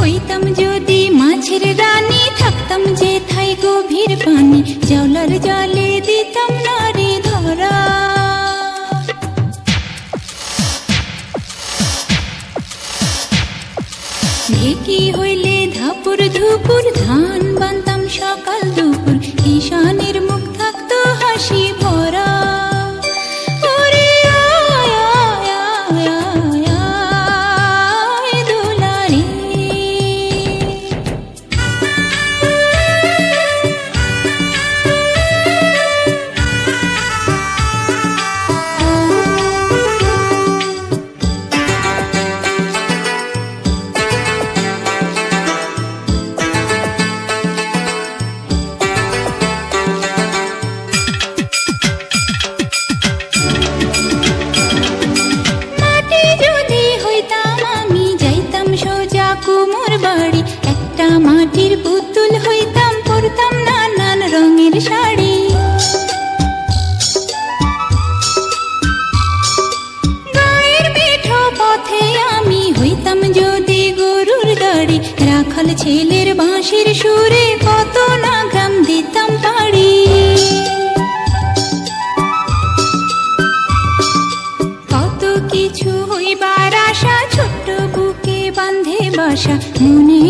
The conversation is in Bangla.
হইতাম যদি মাছের রানী, থাকতাম যেথায় গভীর পানি, জলার জলে দিতাম নারী ধরা। ঢেকি হইলে ধাপুর ধুপুর, ধান বানতাম সকাল দুপুর, ঈশানের মুখ থাকতো হাসি ভরা। ওরে আয় আয় আয় আয় আয় দুলারি। কুমোর বাড়ি একটা মাটির পুতুল হইতাম, পরতাম নানান রঙের শাড়ি। গায়ের মেঠো পথে আমি হইতাম যদি গরুর গাড়ি, রাখাল ছেলের বাঁশির সুরে কত না গ্রাম দিতাম পাড়ি। কত কিছু হইবার আশা, ছোট্ট বুকে বাঁধে বাসা, মনে